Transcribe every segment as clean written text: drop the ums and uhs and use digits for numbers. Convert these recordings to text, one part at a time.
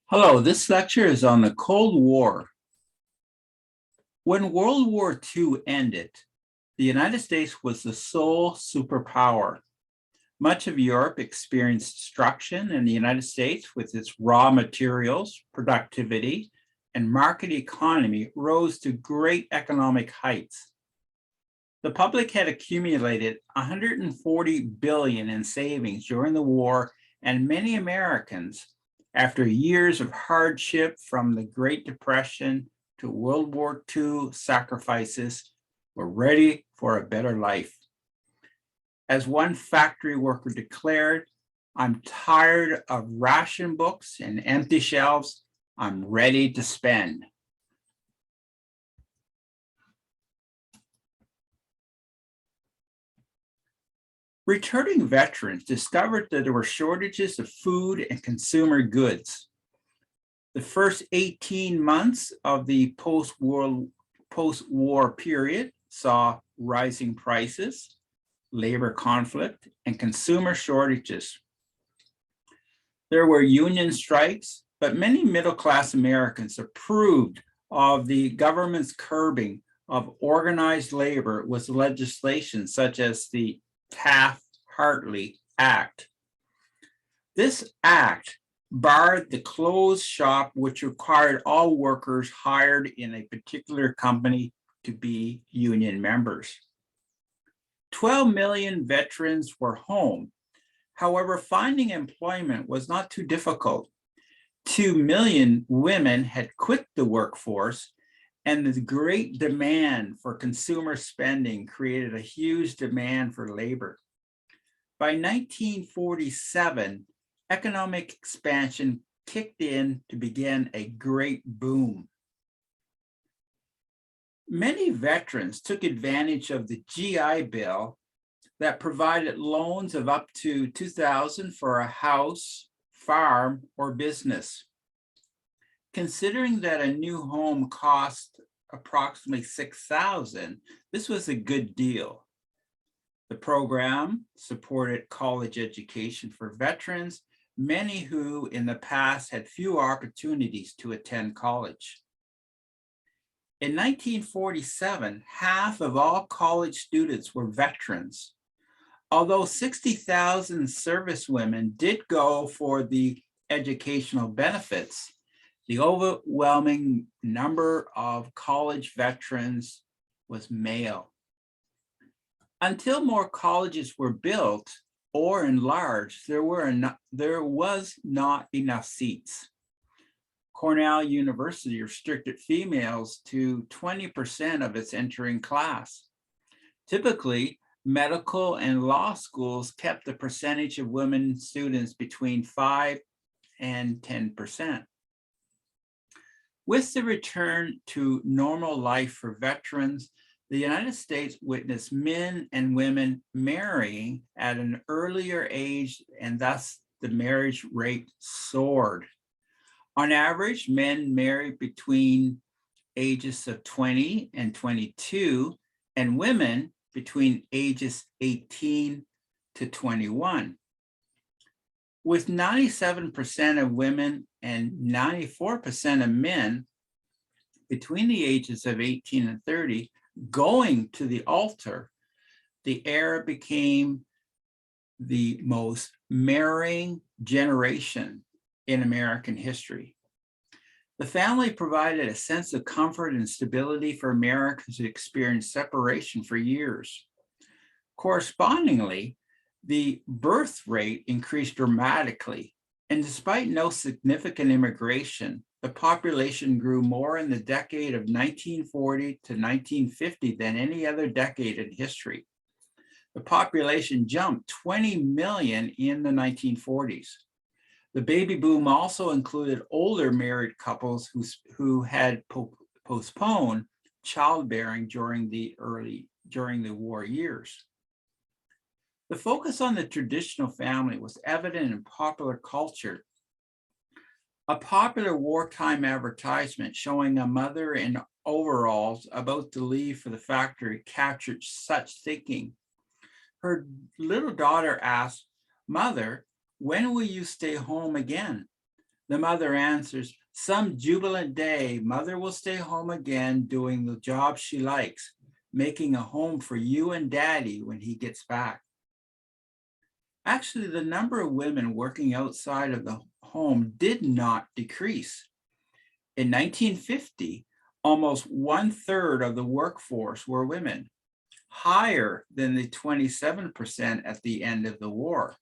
Hello, this lecture is on the Cold War. When World War II ended, the United States was the sole superpower. Much of Europe experienced destruction, and the United States, with its raw materials, productivity, and market economy, rose to great economic heights. The public had accumulated $140 billion in savings during the war, and many Americans, after years of hardship from the Great Depression to World War II sacrifices, were ready for a better life. As one factory worker declared, "I'm tired of ration books and empty shelves. I'm ready to spend." Returning veterans discovered that there were shortages of food and consumer goods. The first 18 months of the post-war period saw rising prices, labor conflict, and consumer shortages. There were union strikes, but many middle-class Americans approved of the government's curbing of organized labor with legislation such as the Taft-Hartley Act. This act barred the closed shop, which required all workers hired in a particular company to be union members. 12 million veterans were home. However, finding employment was not too difficult. 2 million women had quit the workforce, and the great demand for consumer spending created a huge demand for labor. By 1947, economic expansion kicked in to begin a great boom. Many veterans took advantage of the GI Bill that provided loans of up to $2,000 for a house, farm, or business. Considering that a new home cost approximately $6,000, this was a good deal. The program supported college education for veterans, many who in the past had few opportunities to attend college. In 1947, half of all college students were veterans. Although 60,000 servicewomen did go for the educational benefits, the overwhelming number of college veterans was male. Until more colleges were built or enlarged, there was not enough seats. Cornell University restricted females to 20% of its entering class. Typically, medical and law schools kept the percentage of women students between 5 and 10%. With the return to normal life for veterans, the United States witnessed men and women marrying at an earlier age, and thus the marriage rate soared. On average, men married between ages of 20 and 22, and women between ages 18 to 21. With 97% of women and 94% of men between the ages of 18 and 30 going to the altar, the era became the most marrying generation in American history. The family provided a sense of comfort and stability for Americans who experienced separation for years. Correspondingly, the birth rate increased dramatically, and despite no significant immigration, the population grew more in the decade of 1940 to 1950 than any other decade in history. The population jumped 20 million in the 1940s. The baby boom also included older married couples who had postponed childbearing during the war years. The focus on the traditional family was evident in popular culture. A popular wartime advertisement showing a mother in overalls about to leave for the factory captured such thinking. Her little daughter asked, "Mother, when will you stay home again?" The mother answers, some jubilant day, mother will stay home again doing the job she likes, making a home for you and daddy when he gets back. Actually, the number of women working outside of the home did not decrease. In 1950, almost 1/3 of the workforce were women, higher than the 27% at the end of the war.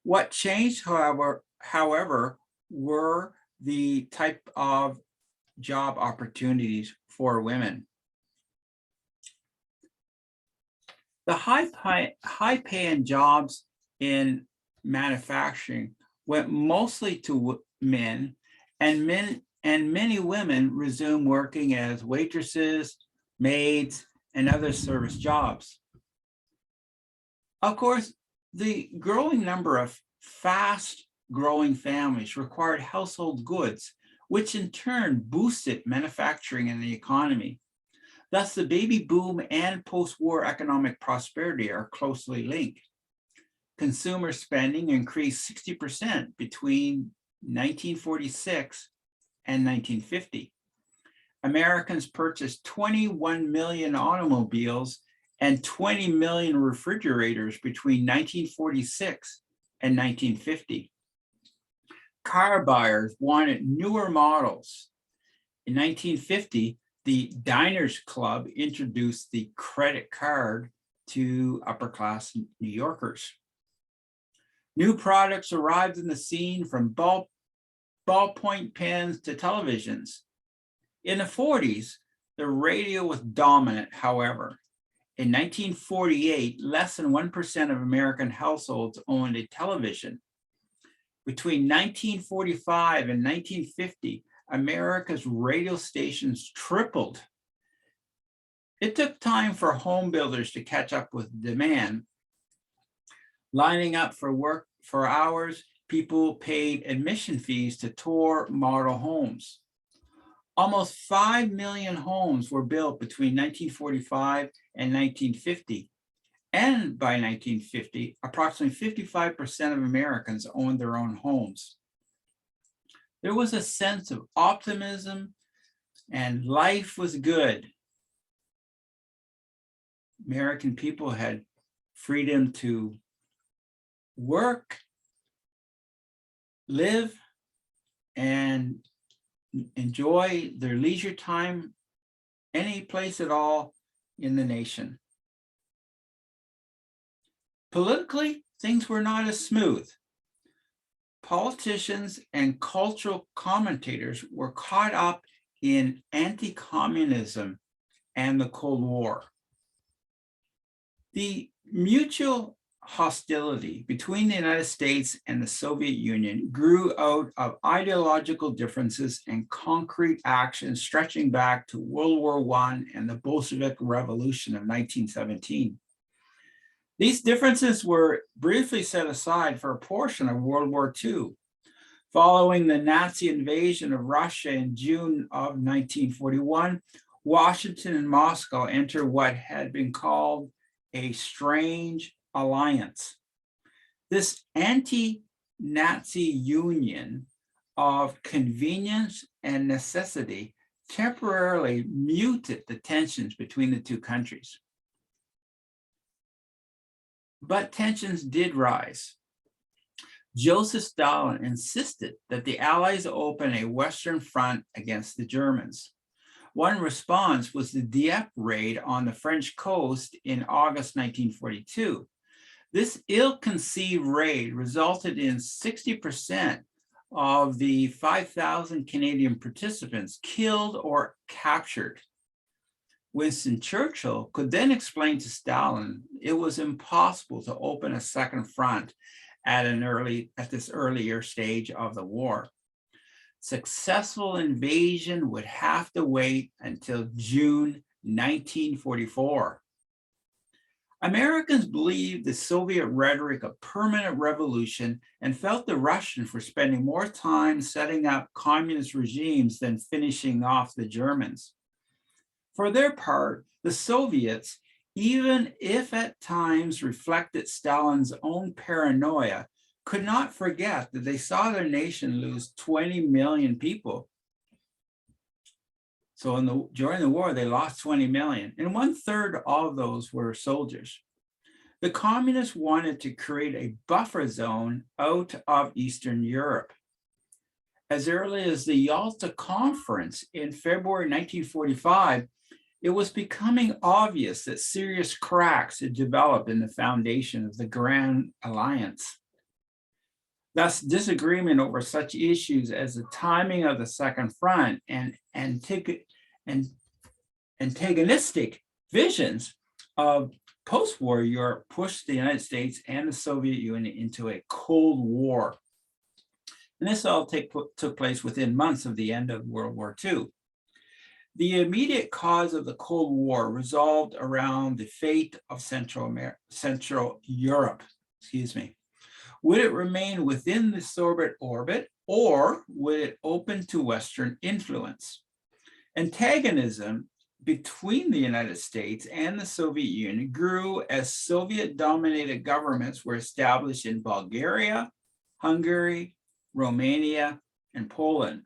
What changed, however, were the type of job opportunities for women. The high paying jobs in manufacturing went mostly to men, and many women resumed working as waitresses, maids, and other service jobs. Of course, the growing number of fast-growing families required household goods, which in turn boosted manufacturing and the economy. Thus, the baby boom and post-war economic prosperity are closely linked. Consumer spending increased 60% between 1946 and 1950. Americans purchased 21 million automobiles and 20 million refrigerators between 1946 and 1950. Car buyers wanted newer models. In 1950, the Diners Club introduced the credit card to upper-class New Yorkers. New products arrived in the scene, from ballpoint pens to televisions. In the 40s, the radio was dominant, however. In 1948, less than 1% of American households owned a television. Between 1945 and 1950, America's radio stations tripled. It took time for home builders to catch up with demand. Lining up for work for hours, people paid admission fees to tour model homes. Almost 5 million homes were built between 1945 and 1950. And by 1950, approximately 55% of Americans owned their own homes. There was a sense of optimism and life was good. American people had freedom to work, live, and enjoy their leisure time any place at all in the nation. Politically, things were not as smooth. Politicians and cultural commentators were caught up in anti-communism and the Cold War. The mutual hostility between the United States and the Soviet Union grew out of ideological differences and concrete actions stretching back to World War I and the Bolshevik Revolution of 1917. These differences were briefly set aside for a portion of World War II. Following the Nazi invasion of Russia in June of 1941, Washington and Moscow entered what had been called a strange alliance. This anti-Nazi union of convenience and necessity temporarily muted the tensions between the two countries. But tensions did rise. Joseph Stalin insisted that the Allies open a Western front against the Germans. One response was the Dieppe raid on the French coast in August 1942. This ill-conceived raid resulted in 60% of the 5,000 Canadian participants killed or captured. Winston Churchill could then explain to Stalin it was impossible to open a second front at this earlier stage of the war. Successful invasion would have to wait until June 1944. Americans believed the Soviet rhetoric of permanent revolution and felt the Russians were spending more time setting up communist regimes than finishing off the Germans. For their part, the Soviets, even if at times reflected Stalin's own paranoia, could not forget that they saw their nation lose 20 million people. So during the war, they lost 20 million, and 1/3 of those were soldiers. The communists wanted to create a buffer zone out of Eastern Europe. As early as the Yalta Conference in February 1945, it was becoming obvious that serious cracks had developed in the foundation of the Grand Alliance. Thus, disagreement over such issues as the timing of the Second Front and antagonistic visions of post-war Europe pushed the United States and the Soviet Union into a Cold War. And this all took place within months of the end of World War II. The immediate cause of the Cold War resolved around the fate of Central Europe. Would it remain within the Soviet orbit, or would it open to Western influence? Antagonism between the United States and the Soviet Union grew as Soviet-dominated governments were established in Bulgaria, Hungary, Romania, and Poland.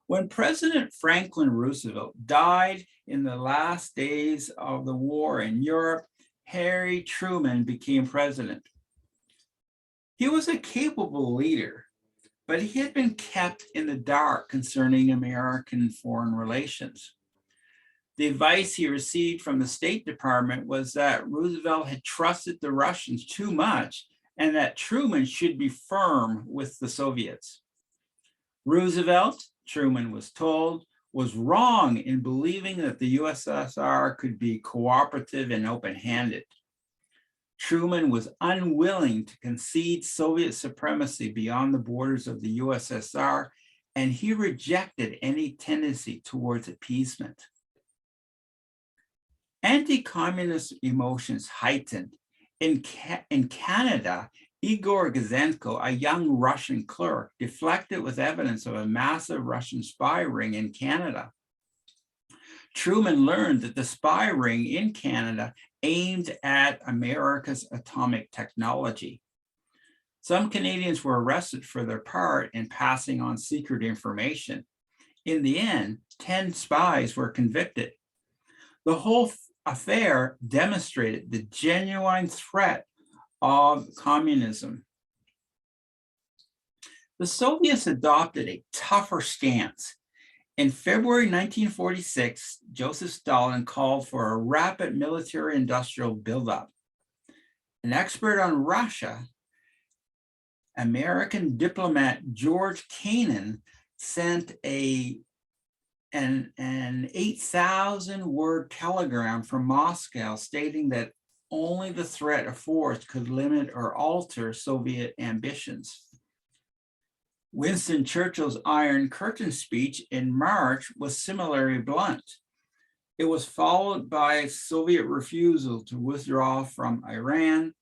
When President Franklin Roosevelt died in the last days of the war in Europe, Harry Truman became president. He was a capable leader, but he had been kept in the dark concerning American foreign relations. The advice he received from the State Department was that Roosevelt had trusted the Russians too much and that Truman should be firm with the Soviets. Roosevelt, Truman was told, was wrong in believing that the USSR could be cooperative and open-handed. Truman was unwilling to concede Soviet supremacy beyond the borders of the USSR, and he rejected any tendency towards appeasement. Anti-communist emotions heightened. In Canada, Igor Gazenko, a young Russian clerk, deflected with evidence of a massive Russian spy ring in Canada. Truman learned that the spy ring in Canada aimed at America's atomic technology. Some Canadians were arrested for their part in passing on secret information. In the end, 10 spies were convicted. The whole affair demonstrated the genuine threat of communism. The Soviets adopted a tougher stance. In February 1946, Joseph Stalin called for a rapid military-industrial buildup. An expert on Russia, American diplomat George Kennan, sent an 8,000-word telegram from Moscow stating that only the threat of force could limit or alter Soviet ambitions. Winston Churchill's Iron Curtain speech in March was similarly blunt. It was followed by Soviet refusal to withdraw from Iran,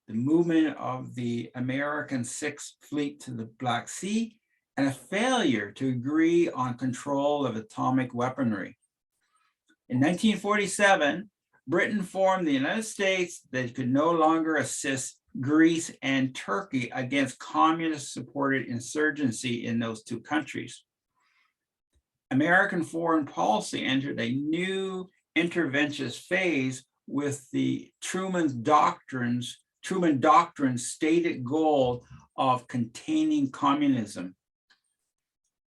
the movement of the American Sixth Fleet to the Black Sea, and a failure to agree on control of atomic weaponry. In 1947, Britain informed the United States that it could no longer assist Greece and Turkey against communist-supported insurgency in those two countries. American foreign policy entered a new interventionist phase with the Truman Doctrine's stated goal of containing communism.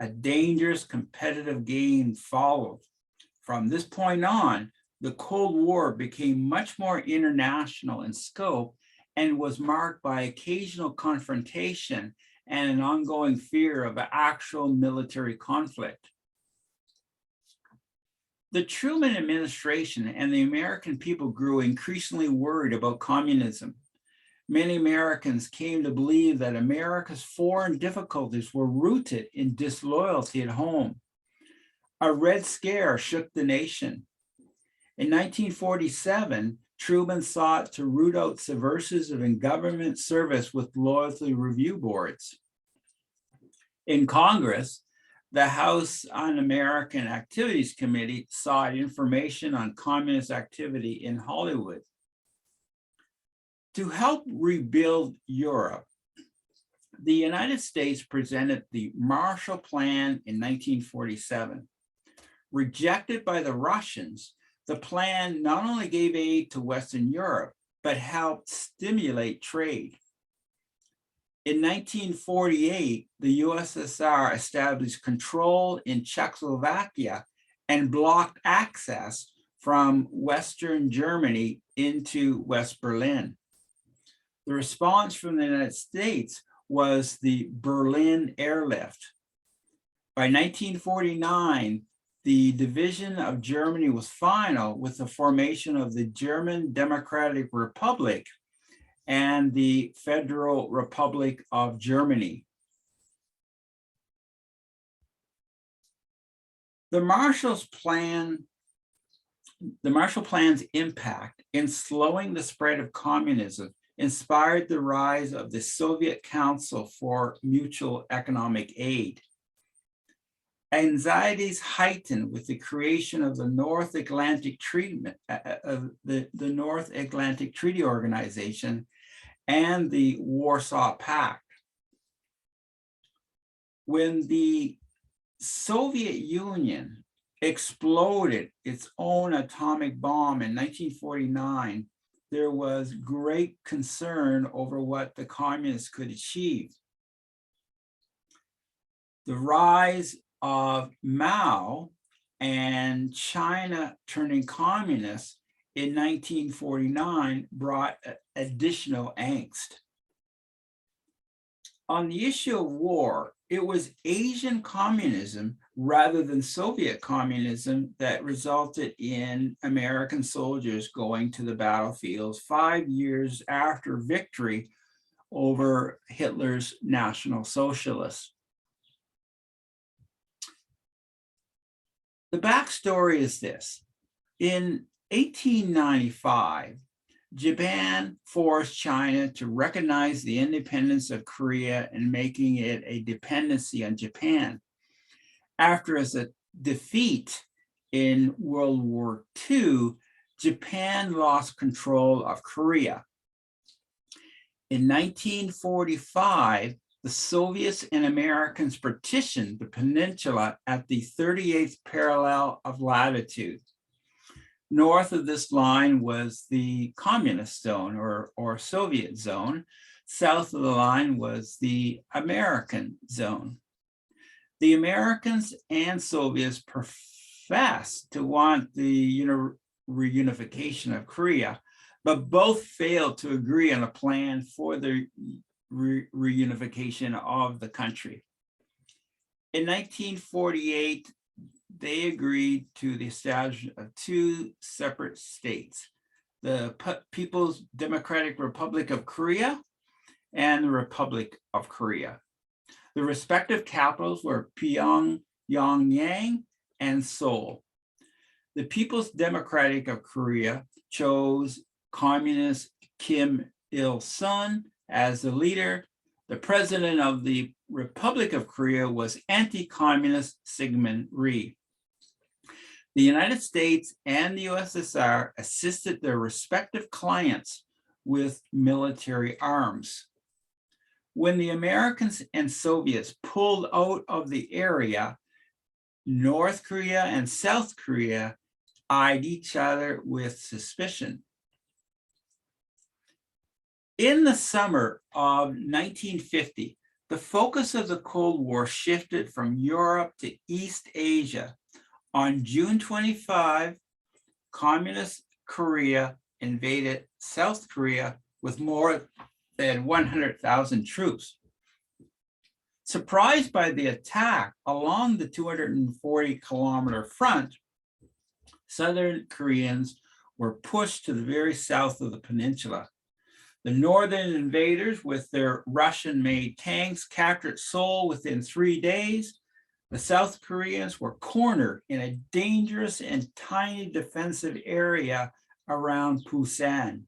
A dangerous competitive game followed. From this point on, the Cold War became much more international in scope and was marked by occasional confrontation and an ongoing fear of actual military conflict. The Truman administration and the American people grew increasingly worried about communism. Many Americans came to believe that America's foreign difficulties were rooted in disloyalty at home. A Red Scare shook the nation. In 1947, Truman sought to root out subversives in government service with loyalty review boards. In Congress, the House Un-American Activities Committee sought information on communist activity in Hollywood. To help rebuild Europe, the United States presented the Marshall Plan in 1947. Rejected by the Russians, the plan not only gave aid to Western Europe, but helped stimulate trade. In 1948, the USSR established control in Czechoslovakia and blocked access from Western Germany into West Berlin. The response from the United States was the Berlin airlift. By 1949, the division of Germany was final with the formation of the German Democratic Republic and the Federal Republic of Germany. The Marshall Plan's impact in slowing the spread of communism inspired the rise of the Soviet Council for Mutual Economic Aid. Anxieties heightened with the creation of the North Atlantic Treaty Organization and the Warsaw Pact. When the Soviet Union exploded its own atomic bomb in 1949, there was great concern over what the communists could achieve. The rise of Mao and China turning communist in 1949 brought additional angst. On the issue of war, it was Asian communism rather than Soviet communism that resulted in American soldiers going to the battlefields 5 years after victory over Hitler's National Socialists. The backstory is this. In 1895, Japan forced China to recognize the independence of Korea and making it a dependency on Japan. After a defeat in World War II, Japan lost control of Korea. In 1945, the Soviets and Americans partitioned the peninsula at the 38th parallel of latitude. North of this line was the communist zone or Soviet zone. South of the line was the American zone. The Americans and Soviets professed to want the reunification of Korea, but both failed to agree on a plan for the reunification of the country. In 1948, they agreed to the establishment of two separate states, the People's Democratic Republic of Korea and the Republic of Korea. The respective capitals were Pyongyang and Seoul. The People's Democratic of Korea chose Communist Kim Il-sung as the leader. The president of the Republic of Korea was anti-communist Syngman Rhee. The United States and the USSR assisted their respective clients with military arms. When the Americans and Soviets pulled out of the area, North Korea and South Korea eyed each other with suspicion. In the summer of 1950, the focus of the Cold War shifted from Europe to East Asia. On June 25, Communist Korea invaded South Korea with more than 100,000 troops. Surprised by the attack along the 240-kilometer front, Southern Koreans were pushed to the very south of the peninsula. The northern invaders, with their Russian-made tanks, captured Seoul within 3 days. The South Koreans were cornered in a dangerous and tiny defensive area around Busan.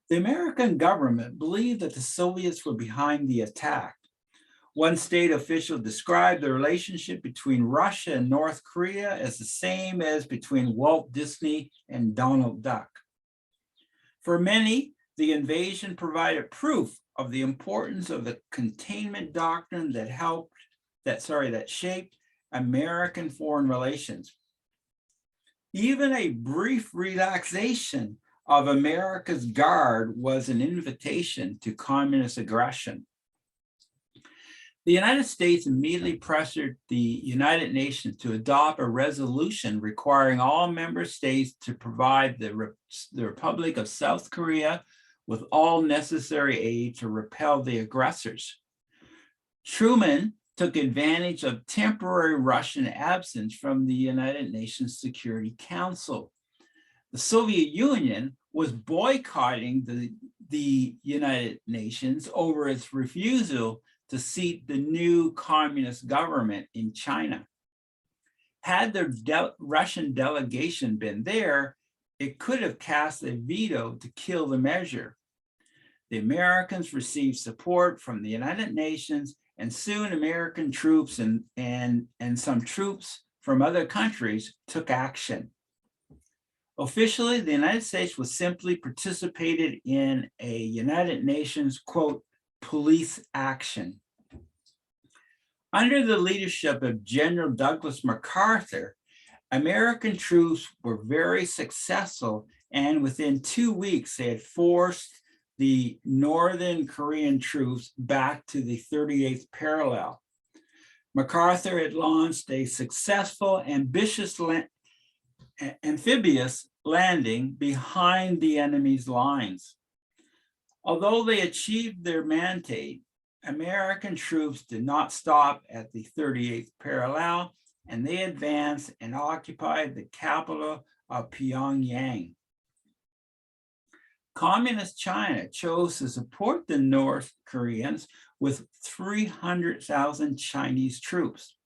The American government believed that the Soviets were behind the attack. One state official described the relationship between Russia and North Korea as the same as between Walt Disney and Donald Duck. For many, The invasion provided proof of the importance of the containment doctrine that shaped American foreign relations. Even a brief relaxation of America's guard was an invitation to communist aggression. The United States immediately pressured the United Nations to adopt a resolution requiring all member states to provide the Republic of South Korea with all necessary aid to repel the aggressors. Truman took advantage of temporary Russian absence from the United Nations Security Council. The Soviet Union was boycotting the United Nations over its refusal to seat the new communist government in China. Had the Russian delegation been there, it could have cast a veto to kill the measure. The Americans received support from the United Nations, and soon American troops and some troops from other countries took action. Officially, the United States was simply participated in a United Nations, quote, police action. Under the leadership of General Douglas MacArthur, American troops were very successful, and within 2 weeks, they had forced the Northern Korean troops back to the 38th parallel. MacArthur had launched a successful, ambitious amphibious landing behind the enemy's lines. Although they achieved their mandate, American troops did not stop at the 38th parallel, and they advanced and occupied the capital of Pyongyang. Communist China chose to support the North Koreans with 300,000 Chinese troops.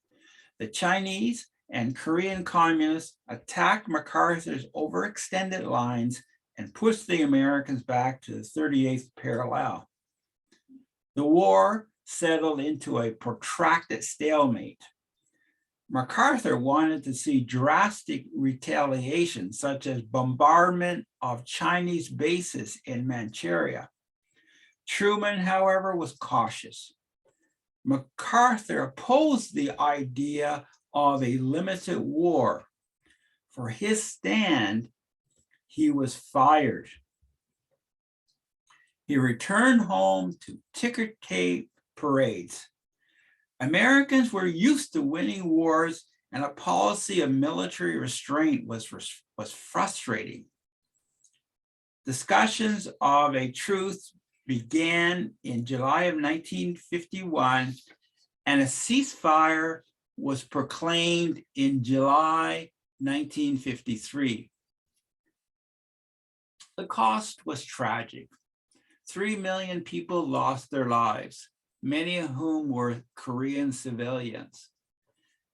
The Chinese and Korean communists attacked MacArthur's overextended lines and pushed the Americans back to the 38th parallel. The war settled into a protracted stalemate. MacArthur wanted to see drastic retaliation, such as bombardment of Chinese bases in Manchuria. Truman, however, was cautious. MacArthur opposed the idea of a limited war. For his stand, he was fired. He returned home to ticker tape parades. Americans were used to winning wars, and a policy of military restraint was frustrating. Discussions of a truce began in July of 1951, and a ceasefire was proclaimed in July 1953. The cost was tragic. 3 million people lost their lives, many of whom were Korean civilians.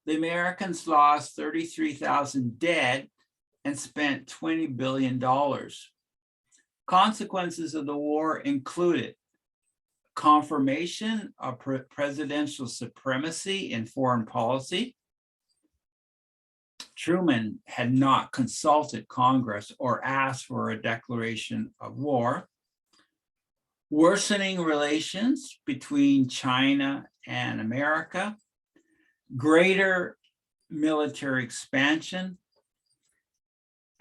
The Americans lost 33,000 dead and spent $20 billion. Consequences of the war included confirmation of presidential supremacy in foreign policy. Truman had not consulted Congress or asked for a declaration of war. Worsening relations between China and America, greater military expansion,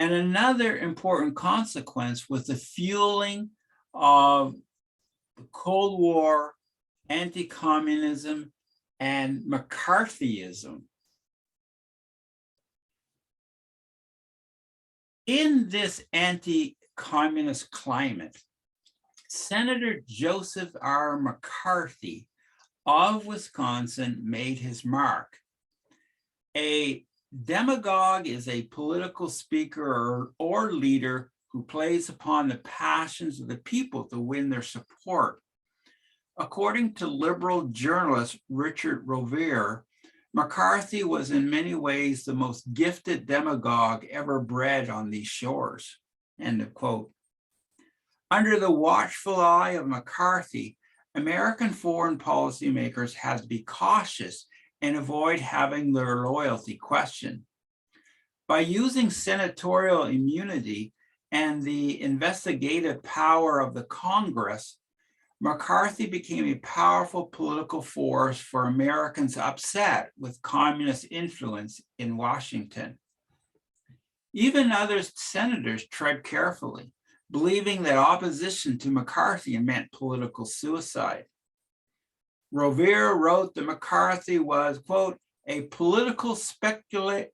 and another important consequence was the fueling of the Cold War, anti-communism, and McCarthyism. In this anti-communist climate, Senator Joseph R. McCarthy of Wisconsin made his mark. A demagogue is a political speaker or leader who plays upon the passions of the people to win their support. According to liberal journalist Richard Rovere, McCarthy was in many ways the most gifted demagogue ever bred on these shores, end of quote. Under the watchful eye of McCarthy, American foreign policymakers had to be cautious and avoid having their loyalty questioned. By using senatorial immunity and the investigative power of the Congress, McCarthy became a powerful political force for Americans upset with communist influence in Washington. Even other senators tread carefully, believing that opposition to McCarthy meant political suicide. Rovere wrote that McCarthy was, quote, a political speculator,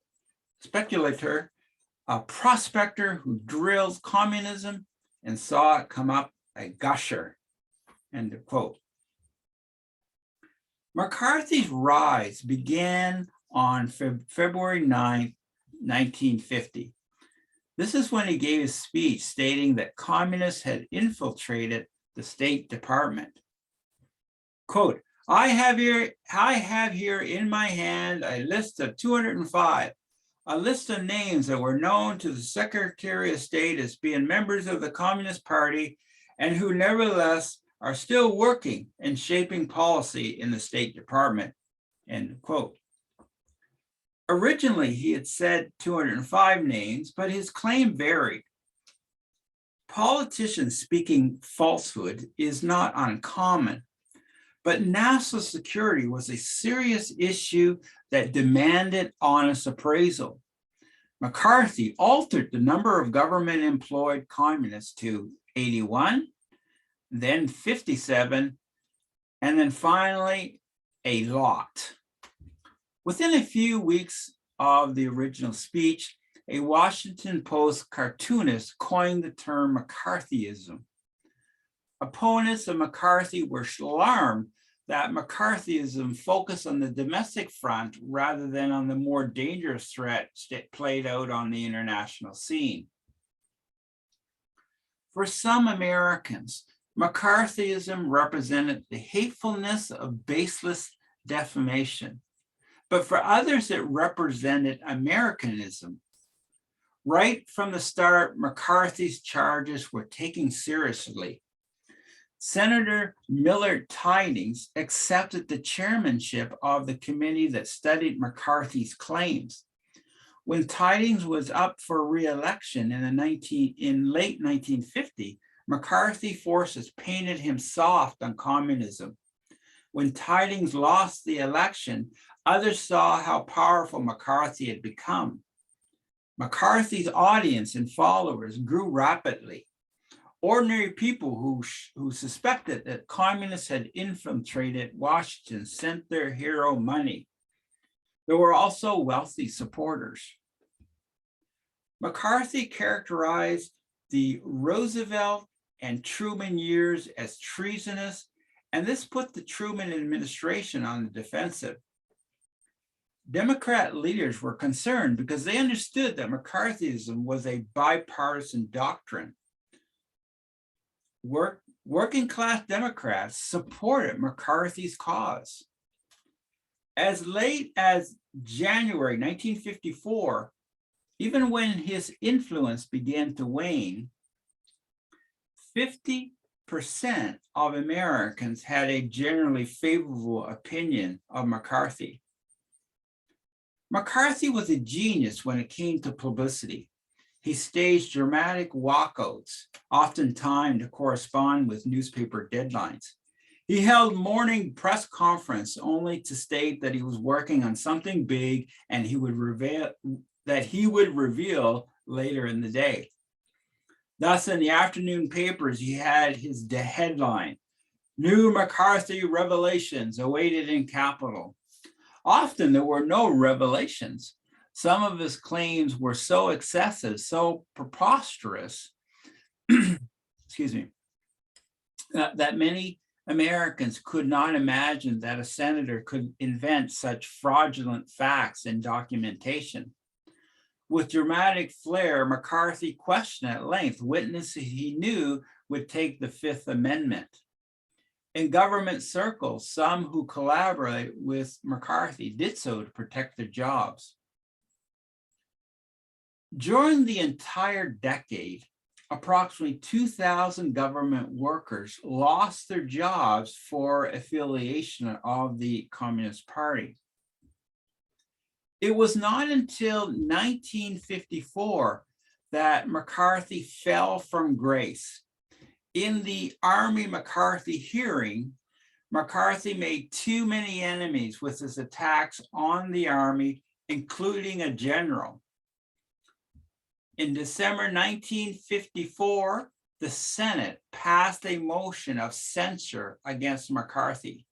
a prospector who drills communism and saw it come up a gusher, end of quote. McCarthy's rise began on February 9, 1950. This is when he gave his speech stating that communists had infiltrated the State Department. Quote, I have here in my hand a list of 205, a list of names that were known to the Secretary of State as being members of the Communist Party and who nevertheless are still working and shaping policy in the State Department, end quote. Originally, he had said 205 names, but his claim varied. Politicians speaking falsehood is not uncommon, but national security was a serious issue that demanded honest appraisal. McCarthy altered the number of government-employed communists to 81, then 57, and then finally a lot. Within a few weeks of the original speech, a Washington Post cartoonist coined the term McCarthyism. Opponents of McCarthy were alarmed that McCarthyism focused on the domestic front rather than on the more dangerous threat that played out on the international scene. For some Americans, McCarthyism represented the hatefulness of baseless defamation, but for others it represented Americanism. Right from the start, McCarthy's charges were taken seriously. Senator Millard Tydings accepted the chairmanship of the committee that studied McCarthy's claims. When Tydings was up for re-election in late 1950, McCarthy forces painted him soft on communism. When Tydings lost the election, others saw how powerful McCarthy had become. McCarthy's audience and followers grew rapidly. Ordinary people who suspected that communists had infiltrated Washington sent their hero money. There were also wealthy supporters. McCarthy characterized the Roosevelt and Truman years as treasonous, and this put the Truman administration on the defensive. Democrat leaders were concerned because they understood that McCarthyism was a bipartisan doctrine. Working class Democrats supported McCarthy's cause. As late as January 1954, even when his influence began to wane, 50% of Americans had a generally favorable opinion of McCarthy. McCarthy was a genius when it came to publicity. He staged dramatic walkouts, often timed to correspond with newspaper deadlines. He held morning press conference only to state that he was working on something big and he would reveal later in the day. Thus, in the afternoon papers, he had his headline, "New McCarthy Revelations Awaited in Capitol." Often there were no revelations. Some of his claims were so excessive, so preposterous, excuse me, that many Americans could not imagine that a senator could invent such fraudulent facts and documentation. With dramatic flair, McCarthy questioned at length witnesses he knew would take the Fifth Amendment. In government circles, some who collaborate with McCarthy did so to protect their jobs. During the entire decade, approximately 2,000 government workers lost their jobs for affiliation of the Communist Party. It was not until 1954 that McCarthy fell from grace. In the Army McCarthy hearing, McCarthy made too many enemies with his attacks on the Army, including a general. In December 1954, the Senate passed a motion of censure against McCarthy.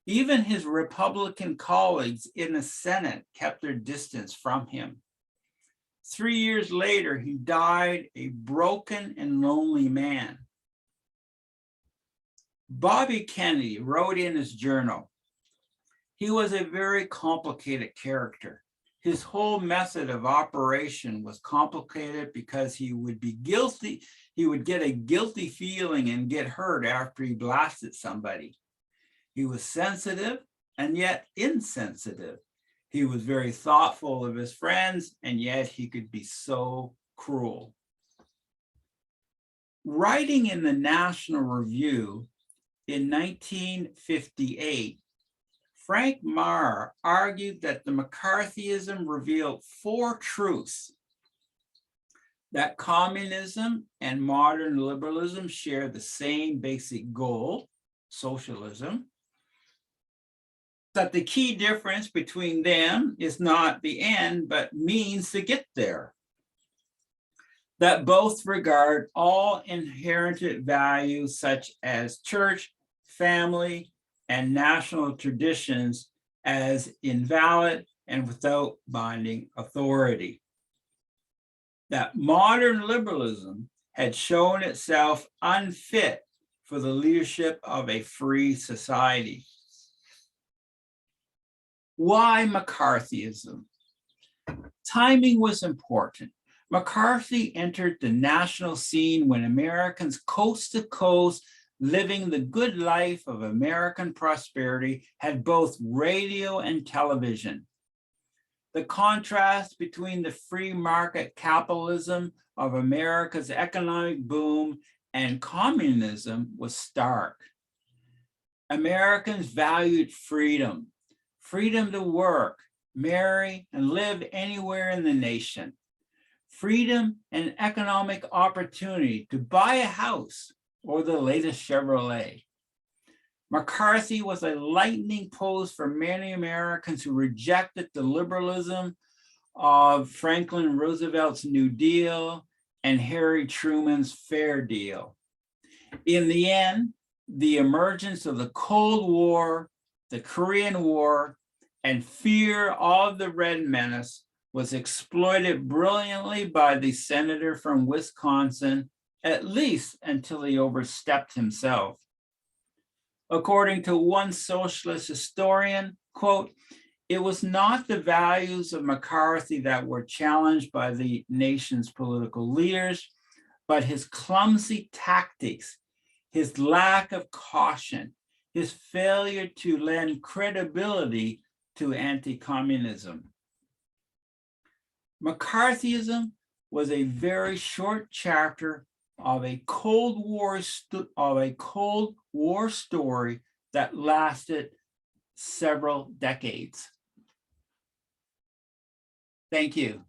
Even his Republican colleagues in the Senate kept their distance from him. 3 years later, he died a broken and lonely man. Bobby Kennedy wrote in his journal, he was a very complicated character. His whole method of operation was complicated because he would be guilty. He would get a guilty feeling and get hurt after he blasted somebody. He was sensitive and yet insensitive. He was very thoughtful of his friends, and yet he could be so cruel. Writing in the National Review in 1958, Frank Marr argued that the McCarthyism revealed 4 truths: that communism and modern liberalism share the same basic goal, socialism, that the key difference between them is not the end, but means to get there, that both regard all inherent values such as church, family, and national traditions as invalid and without binding authority, that modern liberalism had shown itself unfit for the leadership of a free society. Why McCarthyism? Timing was important. McCarthy entered the national scene when Americans coast to coast, living the good life of American prosperity, had both radio and television. The contrast between the free market capitalism of America's economic boom and communism was stark. Americans valued freedom, freedom to work, marry, and live anywhere in the nation, freedom and economic opportunity to buy a house or the latest Chevrolet. McCarthy was a lightning post for many Americans who rejected the liberalism of Franklin Roosevelt's New Deal and Harry Truman's Fair Deal. In the end, the emergence of the Cold War, the Korean War, and fear of the Red Menace was exploited brilliantly by the senator from Wisconsin, at least until he overstepped himself. According to one socialist historian, quote, "It was not the values of McCarthy that were challenged by the nation's political leaders, but his clumsy tactics, his lack of caution, his failure to lend credibility to anti-communism." McCarthyism was a very short chapter of a Cold War story that lasted several decades. Thank you.